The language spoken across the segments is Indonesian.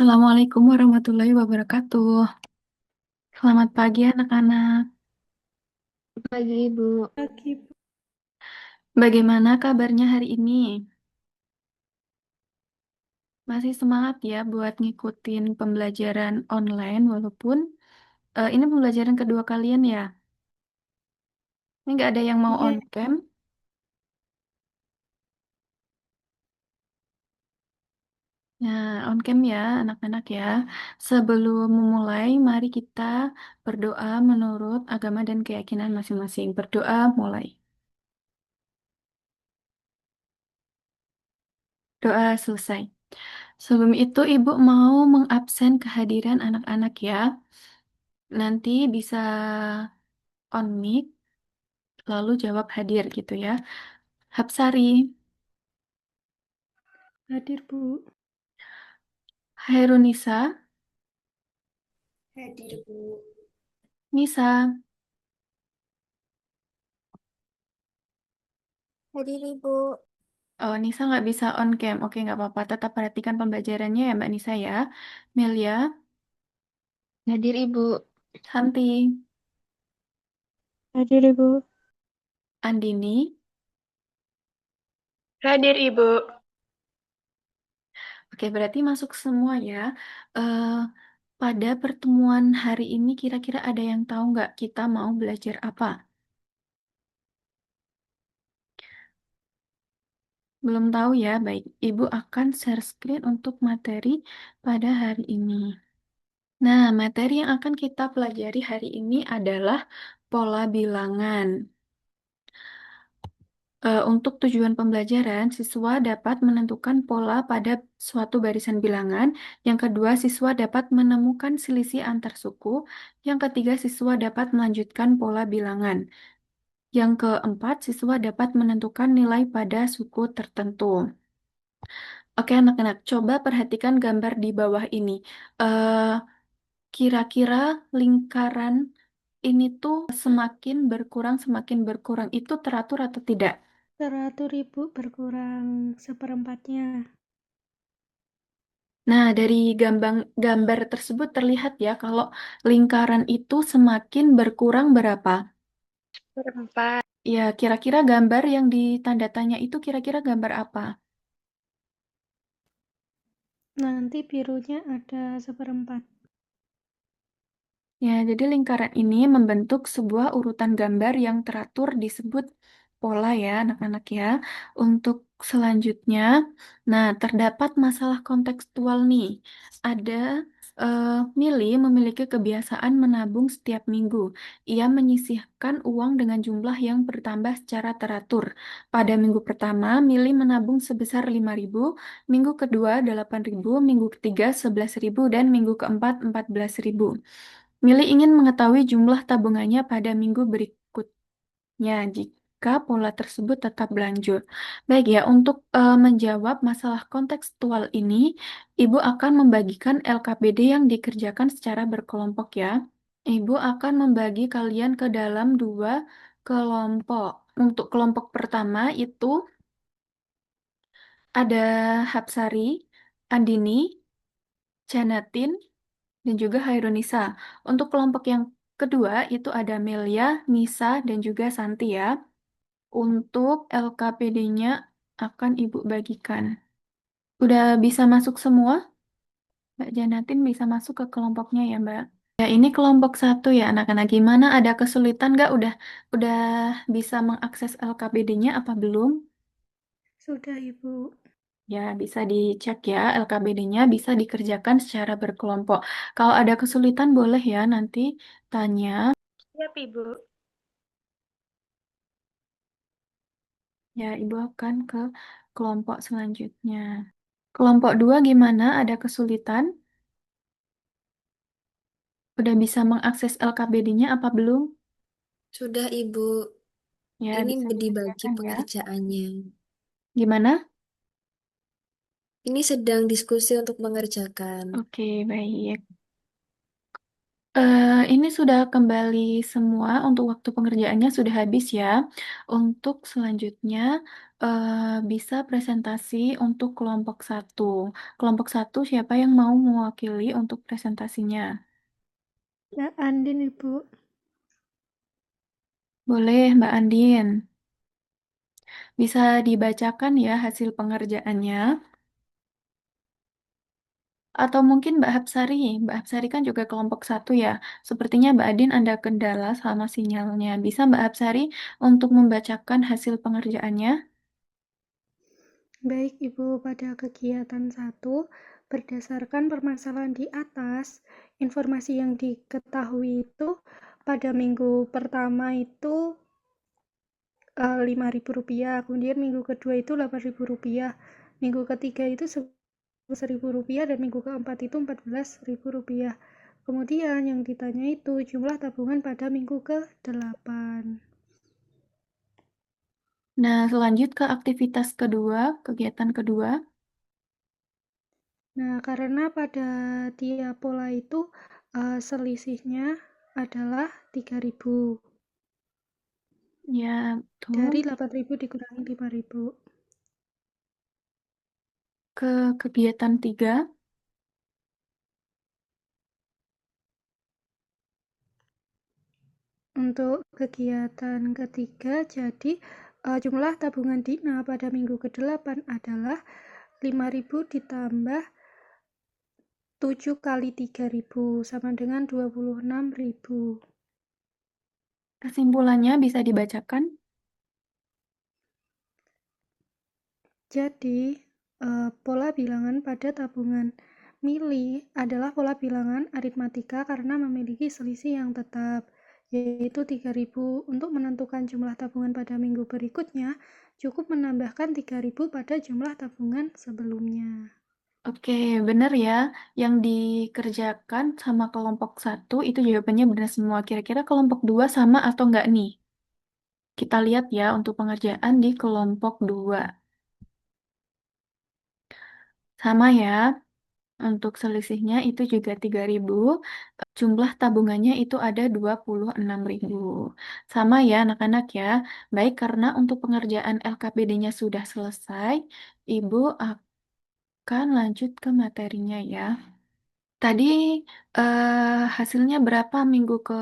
Assalamualaikum warahmatullahi wabarakatuh. Selamat pagi anak-anak. Pagi Ibu. Pagi, Bu. Bagaimana kabarnya hari ini? Masih semangat ya buat ngikutin pembelajaran online walaupun ini pembelajaran kedua kalian ya. Ini nggak ada yang mau Iya, on cam. Nah, on cam ya anak-anak ya. Sebelum memulai, mari kita berdoa menurut agama dan keyakinan masing-masing. Berdoa mulai. Doa selesai. Sebelum itu, Ibu mau mengabsen kehadiran anak-anak ya. Nanti bisa on mic, lalu jawab hadir gitu ya. Hapsari, hadir, Bu. Hairunisa, Hadir Bu. Nisa. Hadir Ibu. Oh, Nisa nggak bisa on cam. Oke, nggak apa-apa. Tetap perhatikan pembelajarannya ya, Mbak Nisa ya. Melia, Hadir Ibu. Santi, Hadir, Ibu. Andini. Hadir Ibu. Oke, berarti masuk semua ya. Eh, pada pertemuan hari ini kira-kira ada yang tahu nggak kita mau belajar apa? Belum tahu ya, baik. Ibu akan share screen untuk materi pada hari ini. Nah, materi yang akan kita pelajari hari ini adalah pola bilangan. Untuk tujuan pembelajaran, siswa dapat menentukan pola pada suatu barisan bilangan. Yang kedua, siswa dapat menemukan selisih antar suku. Yang ketiga, siswa dapat melanjutkan pola bilangan. Yang keempat, siswa dapat menentukan nilai pada suku tertentu. Oke, anak-anak, coba perhatikan gambar di bawah ini. Eh, Kira-kira lingkaran ini tuh semakin berkurang itu teratur atau tidak? Teratur, Ibu, berkurang seperempatnya. Nah, dari gambar tersebut terlihat ya kalau lingkaran itu semakin berkurang berapa? Berempat. Ya, kira-kira gambar yang ditanda tanya itu kira-kira gambar apa? Nanti birunya ada seperempat. Ya, jadi lingkaran ini membentuk sebuah urutan gambar yang teratur disebut pola ya, anak-anak ya. Untuk selanjutnya, nah terdapat masalah kontekstual nih. Ada eh, Mili memiliki kebiasaan menabung setiap minggu. Ia menyisihkan uang dengan jumlah yang bertambah secara teratur. Pada minggu pertama, Mili menabung sebesar 5.000, minggu kedua 8.000, minggu ketiga 11.000, dan minggu keempat 14.000. Mili ingin mengetahui jumlah tabungannya pada minggu berikutnya jika pola tersebut tetap berlanjut. Baik ya, untuk menjawab masalah kontekstual ini, Ibu akan membagikan LKPD yang dikerjakan secara berkelompok ya. Ibu akan membagi kalian ke dalam dua kelompok. Untuk kelompok pertama itu ada Hapsari, Andini, Janatin, dan juga Hairunisa. Untuk kelompok yang kedua itu ada Melia, Nisa, dan juga Santi ya. Untuk LKPD-nya akan Ibu bagikan. Udah bisa masuk semua? Mbak Janatin bisa masuk ke kelompoknya ya, Mbak. Ya, ini kelompok satu ya, anak-anak. Gimana? Ada kesulitan nggak? Udah bisa mengakses LKPD-nya apa belum? Sudah, Ibu. Ya, bisa dicek ya LKPD-nya, bisa dikerjakan secara berkelompok. Kalau ada kesulitan boleh ya nanti tanya. Siap Ibu. Ya, Ibu akan ke kelompok selanjutnya. Kelompok 2 gimana? Ada kesulitan? Udah bisa mengakses LKPD-nya apa belum? Sudah Ibu. Ya, Ini bisa dibagi dikerjakan ya. pengerjaannya. Gimana? Ini sedang diskusi untuk mengerjakan. Oke, baik. Ini sudah kembali semua untuk waktu pengerjaannya sudah habis ya. Untuk selanjutnya, bisa presentasi untuk kelompok satu. Kelompok satu siapa yang mau mewakili untuk presentasinya? Mbak Andin, Ibu. Boleh, Mbak Andin. Bisa dibacakan ya hasil pengerjaannya. Atau mungkin Mbak Hapsari. Mbak Hapsari kan juga kelompok satu ya. Sepertinya Mbak Adin ada kendala sama sinyalnya. Bisa Mbak Hapsari untuk membacakan hasil pengerjaannya? Baik, Ibu, pada kegiatan satu, berdasarkan permasalahan di atas, informasi yang diketahui itu pada minggu pertama itu Rp5.000, kemudian minggu kedua itu Rp8.000, minggu ketiga itu Rp11.000, dan minggu keempat itu Rp14.000. Kemudian yang ditanya itu jumlah tabungan pada minggu ke-8. Nah, selanjut ke aktivitas kedua, kegiatan kedua. Nah, karena pada tiap pola itu selisihnya adalah 3.000. Ya, Dari betul. 8.000 dikurangi 5.000. Ke kegiatan tiga. Untuk kegiatan ketiga, jadi jumlah tabungan Dina pada minggu ke-8 adalah 5.000 ditambah 7 kali 3.000 sama dengan 26.000. Kesimpulannya bisa dibacakan. Jadi, pola bilangan pada tabungan mili adalah pola bilangan aritmatika karena memiliki selisih yang tetap, yaitu 3.000. Untuk menentukan jumlah tabungan pada minggu berikutnya, cukup menambahkan 3.000 pada jumlah tabungan sebelumnya. Oke, benar ya. Yang dikerjakan sama kelompok satu itu jawabannya benar semua. Kira-kira kelompok dua sama atau enggak nih? Kita lihat ya untuk pengerjaan di kelompok dua. Sama ya, untuk selisihnya itu juga 3.000. Jumlah tabungannya itu ada 26.000. Sama ya anak-anak ya. Baik, karena untuk pengerjaan LKPD-nya sudah selesai, Ibu akan lanjut ke materinya ya. Tadi hasilnya berapa minggu ke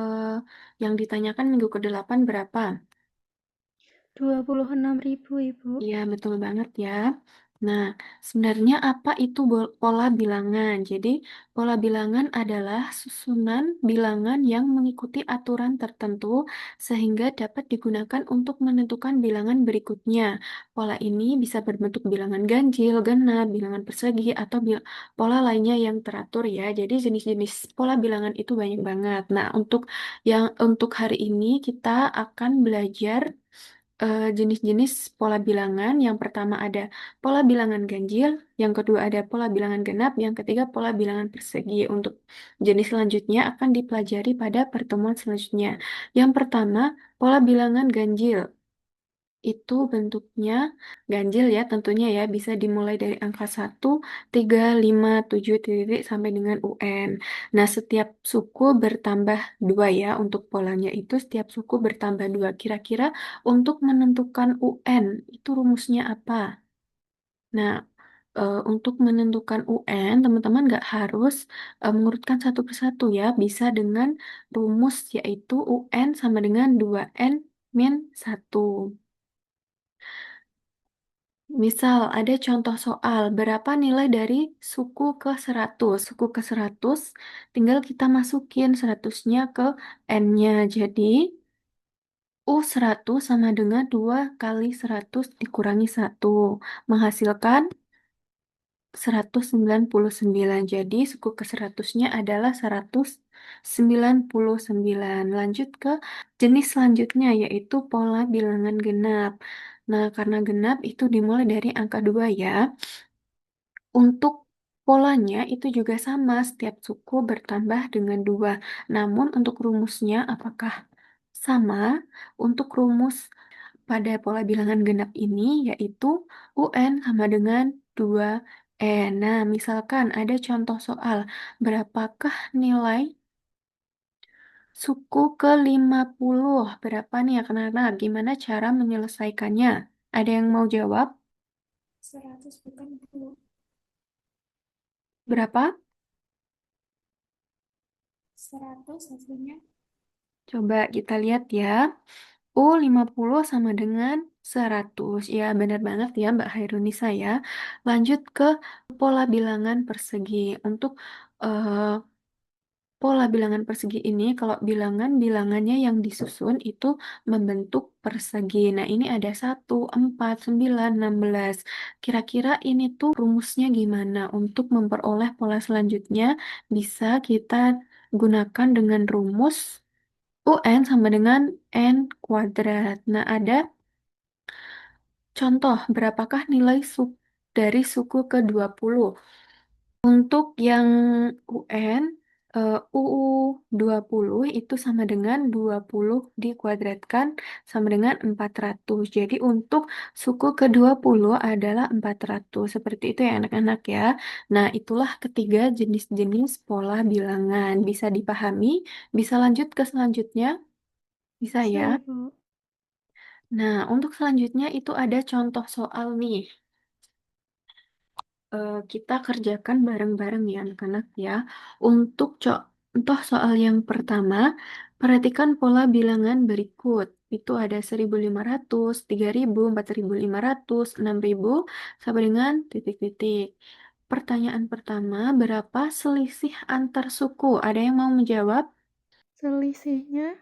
yang ditanyakan minggu ke-8 berapa? 26.000, Ibu. Iya, betul banget ya. Nah, sebenarnya apa itu pola bilangan? Jadi, pola bilangan adalah susunan bilangan yang mengikuti aturan tertentu sehingga dapat digunakan untuk menentukan bilangan berikutnya. Pola ini bisa berbentuk bilangan ganjil, genap, bilangan persegi, atau pola lainnya yang teratur ya. Jadi, jenis-jenis pola bilangan itu banyak banget. Nah, untuk hari ini kita akan belajar jenis-jenis pola bilangan. Yang pertama ada pola bilangan ganjil, yang kedua ada pola bilangan genap, yang ketiga pola bilangan persegi. Untuk jenis selanjutnya akan dipelajari pada pertemuan selanjutnya. Yang pertama, pola bilangan ganjil. Itu bentuknya ganjil ya tentunya ya bisa dimulai dari angka 1, 3, 5, 7 titik sampai dengan UN. Nah, setiap suku bertambah 2 ya untuk polanya itu setiap suku bertambah 2. Kira-kira untuk menentukan UN itu rumusnya apa? Nah, untuk menentukan UN teman-teman nggak harus mengurutkan satu persatu ya. Bisa dengan rumus yaitu UN sama dengan 2N min 1. Misal ada contoh soal, berapa nilai dari suku ke 100? Suku ke 100, tinggal kita masukin 100-nya ke N-nya. Jadi, U100 sama dengan 2 kali 100 dikurangi 1. Menghasilkan 199. Jadi, suku ke 100-nya adalah 199. Lanjut ke jenis selanjutnya, yaitu pola bilangan genap. Nah, karena genap itu dimulai dari angka 2 ya. Untuk polanya itu juga sama, setiap suku bertambah dengan 2. Namun untuk rumusnya apakah sama? Untuk rumus pada pola bilangan genap ini yaitu UN sama dengan 2N. Nah, misalkan ada contoh soal, berapakah nilai suku ke 50? Berapa nih ya, kenapa? Gimana cara menyelesaikannya? Ada yang mau jawab? 100 bukan, Bu. Berapa? 100 hasilnya. Coba kita lihat ya. U 50 sama dengan 100. Ya, benar banget ya Mbak Hairunisa ya. Lanjut ke pola bilangan persegi. Untuk eh, pola bilangan persegi ini, kalau bilangannya yang disusun itu membentuk persegi. Nah, ini ada 1, 4, 9, 16. Kira-kira ini tuh rumusnya gimana? Untuk memperoleh pola selanjutnya, bisa kita gunakan dengan rumus UN sama dengan N kuadrat. Nah, ada contoh berapakah nilai dari suku ke-20? Untuk yang UN, UU 20 itu sama dengan 20 dikuadratkan sama dengan 400. Jadi untuk suku ke-20 adalah 400. Seperti itu ya anak-anak ya. Nah, itulah ketiga jenis-jenis pola bilangan. Bisa dipahami? Bisa lanjut ke selanjutnya? Bisa Bisa, ya? Ibu. Nah, untuk selanjutnya itu ada contoh soal nih. Kita kerjakan bareng-bareng ya anak-anak ya. Untuk contoh soal yang pertama, perhatikan pola bilangan berikut. Itu ada 1.500, 3.000, 4.500, 6.000, sampai dengan titik-titik. Pertanyaan pertama, berapa selisih antar suku? Ada yang mau menjawab? Selisihnya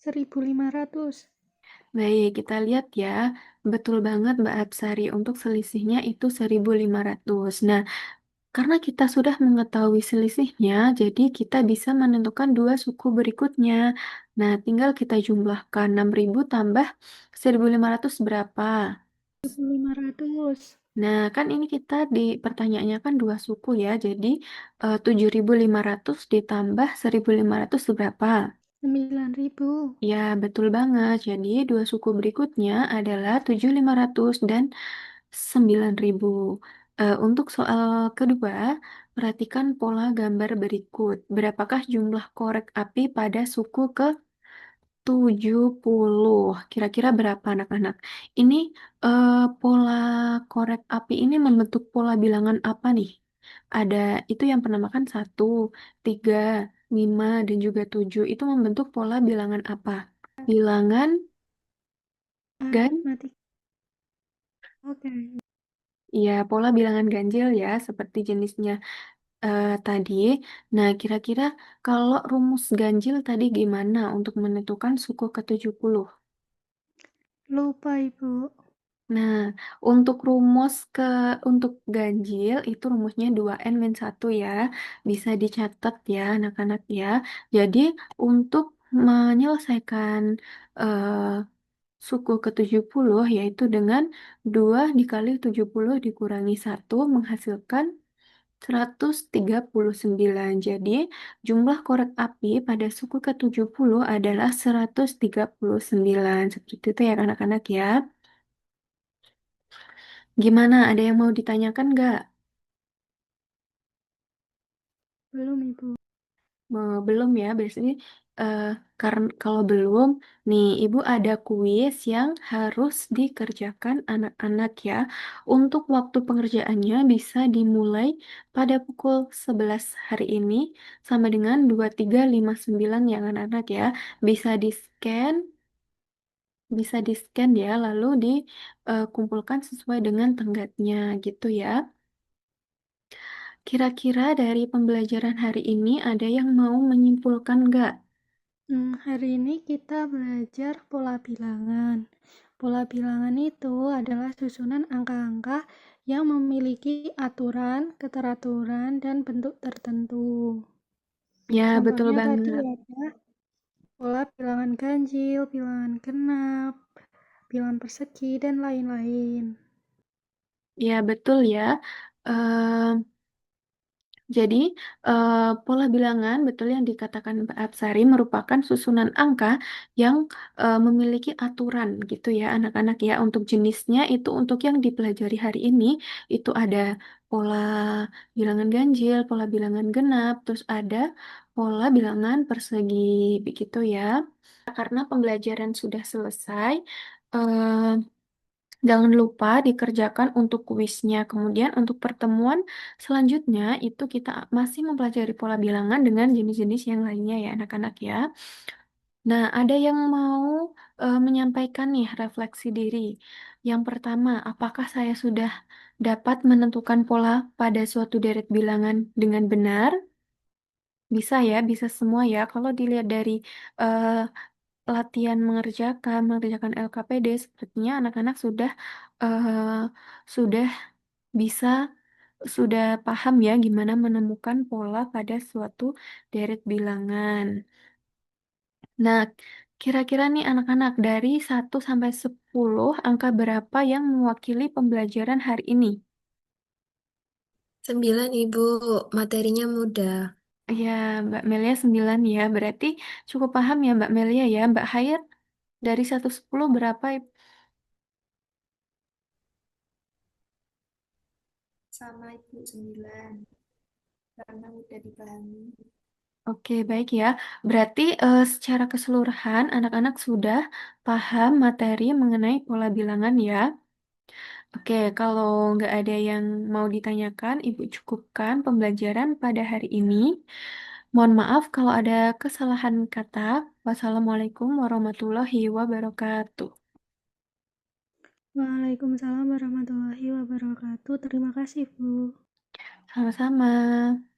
1.500. Baik, kita lihat ya. Betul banget Mbak Absari, untuk selisihnya itu 1.500. Nah, karena kita sudah mengetahui selisihnya, jadi kita bisa menentukan dua suku berikutnya. Nah, tinggal kita jumlahkan 6.000 tambah 1.500 berapa? 1.500. Nah, kan ini kita di pertanyaannya kan dua suku ya, jadi 7.500 ditambah 1.500 berapa? 9.000. Ya, betul banget. Jadi, dua suku berikutnya adalah 7.500 dan 9.000. Untuk soal kedua, perhatikan pola gambar berikut. Berapakah jumlah korek api pada suku ke-70? Kira-kira berapa anak-anak? Ini pola korek api ini membentuk pola bilangan apa nih? Ada itu yang penamakan 1, 3, 5, dan juga 7. Itu membentuk pola bilangan apa? Bilangan gan Aritmatika. Oke. Ya, pola bilangan ganjil ya, seperti jenisnya tadi. Nah, kira-kira kalau rumus ganjil tadi gimana untuk menentukan suku ke-70? Lupa, Ibu. Nah, untuk ganjil itu rumusnya 2n-1 ya. Bisa dicatat ya anak-anak ya. Jadi, untuk menyelesaikan eh, suku ke-70 yaitu dengan 2 dikali 70 dikurangi 1 menghasilkan 139. Jadi, jumlah korek api pada suku ke-70 adalah 139. Seperti itu ya anak-anak ya. Gimana? Ada yang mau ditanyakan nggak? Belum, Ibu. Belum ya, biasanya eh, karena kalau belum, nih Ibu ada kuis yang harus dikerjakan anak-anak ya. Untuk waktu pengerjaannya bisa dimulai pada pukul 11 hari ini sama dengan 23.59 ya anak-anak ya. Bisa di-scan, bisa di-scan ya, lalu dikumpulkan sesuai dengan tenggatnya gitu ya. Kira-kira dari pembelajaran hari ini ada yang mau menyimpulkan nggak? Hari ini kita belajar pola bilangan. Pola bilangan itu adalah susunan angka-angka yang memiliki aturan, keteraturan, dan bentuk tertentu. Ya, betul Contohnya tadi banget. ada pola bilangan ganjil, bilangan genap, bilangan persegi, dan lain-lain. Ya, betul ya. Em, jadi, pola bilangan, betul yang dikatakan Mbak Absari, merupakan susunan angka yang memiliki aturan gitu ya, anak-anak ya. Untuk jenisnya itu untuk yang dipelajari hari ini, itu ada pola bilangan ganjil, pola bilangan genap, terus ada pola bilangan persegi, begitu ya. Karena pembelajaran sudah selesai, Jangan lupa dikerjakan untuk kuisnya. Kemudian untuk pertemuan selanjutnya itu kita masih mempelajari pola bilangan dengan jenis-jenis yang lainnya ya anak-anak ya. Nah, ada yang mau menyampaikan nih refleksi diri. Yang pertama, apakah saya sudah dapat menentukan pola pada suatu deret bilangan dengan benar? Bisa ya, bisa semua ya. Kalau dilihat dari eh, latihan mengerjakan LKPD, sepertinya anak-anak sudah bisa, sudah paham ya gimana menemukan pola pada suatu deret bilangan. Nah, kira-kira nih anak-anak dari 1 sampai 10 angka berapa yang mewakili pembelajaran hari ini? 9, Ibu. Materinya mudah. Ya, Mbak Melia 9 ya. Berarti cukup paham ya Mbak Melia ya. Mbak Hayat dari 1 sampai 10 berapa? Sama Ibu 9 karena mudah dipahami. Oke, baik ya. Berarti secara keseluruhan anak-anak sudah paham materi mengenai pola bilangan ya. Oke, kalau nggak ada yang mau ditanyakan, Ibu cukupkan pembelajaran pada hari ini. Mohon maaf kalau ada kesalahan kata. Wassalamualaikum warahmatullahi wabarakatuh. Waalaikumsalam warahmatullahi wabarakatuh. Terima kasih, Bu. Sama-sama.